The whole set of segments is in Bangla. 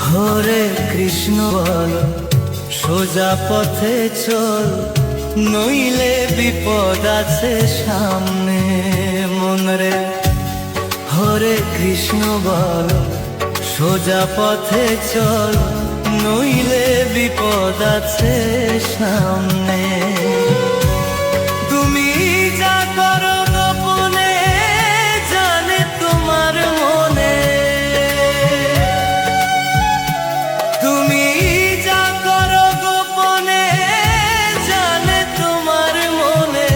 হরে কৃষ্ণ বল, সোজা পথে চল, নইলে বিপদ আছে সামনে মন রে। হরে কৃষ্ণ বল, সোজা পথে চল, নইলে বিপদ আছে সামনে। তুমি যা করো গোপনে জানে তোমার মনে, তুমি যা করো গোপনে জানে তোমার মনে,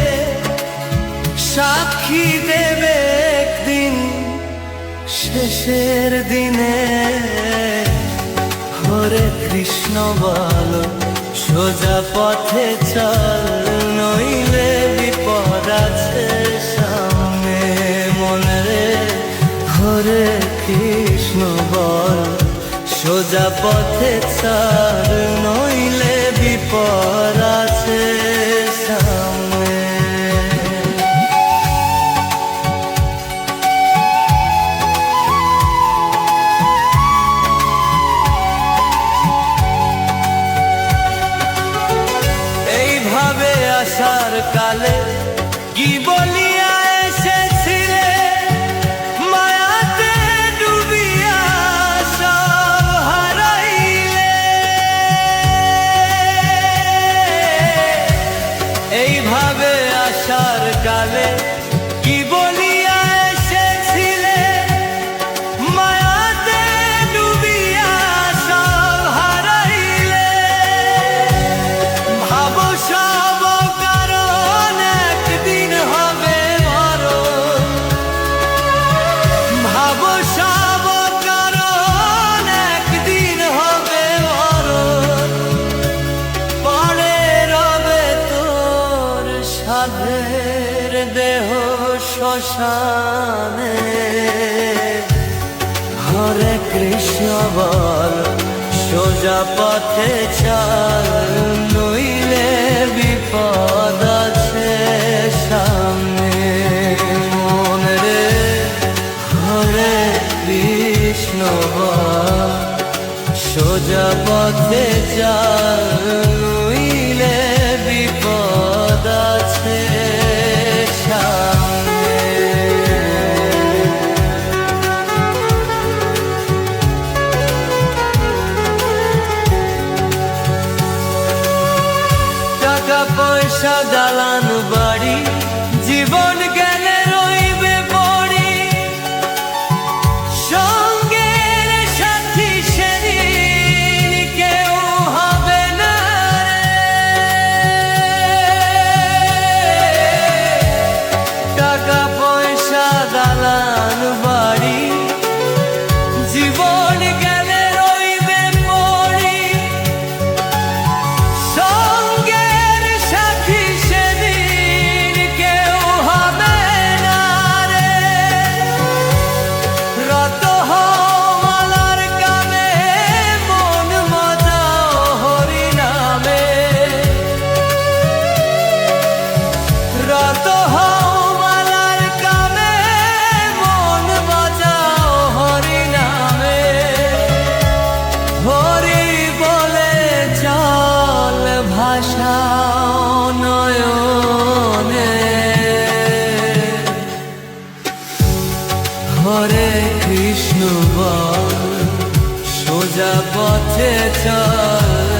সাক্ষী দেবে একদিন শেষের দিনে। হরে কৃষ্ণ বল, সোজা পথে চল, নইলে বিপদ আছে সামনে মন রে। হরে কৃষ্ণ বল, সোজা পথে চল, নইলে বিপদ আছে সামনে। আসার কালে কি বলিয়া এসেছিলে, মায়াতে ডুবিয়া সব হারাইলে। এইভাবে আসার কালে কি বলিয়া এসেছিলে, মায়াতে ডুবিয়া সব হারাইলে। ভাবো সব কারণ একদিন হবে মরণ, ভাবো সব কারণ একদিন হবে মরণ। পড়ে রবে তোর সাধের দেহ শ্মশানে। হরে কৃষ্ণ বল, সোজা পথে চল, নইলে বিপদ আছে সামনে মন রে। হরে কৃষ্ণ বল, সোজা পথে চল, নইলে বিপদ আছে সামনে। টাকা পয়সা দালান বাড়ি জীবন গেলে রইবে পড়ি, সঙ্গের সাথী সেদিন কেউ হবে না রে। টাকা পয়সা দালান বাড়ি জীবন গেলে রইবে পড়ি, সঙ্গের সাথী সেদিন কেউ হবে না রে। রত মালার কামে মন মজাও হরি নামে, রত মালার কামে মন বাজাও হরি নামে। হরি বলে চল ভাষাও নয়নে। হরে কৃষ্ণ বল, সোজা পথে চল,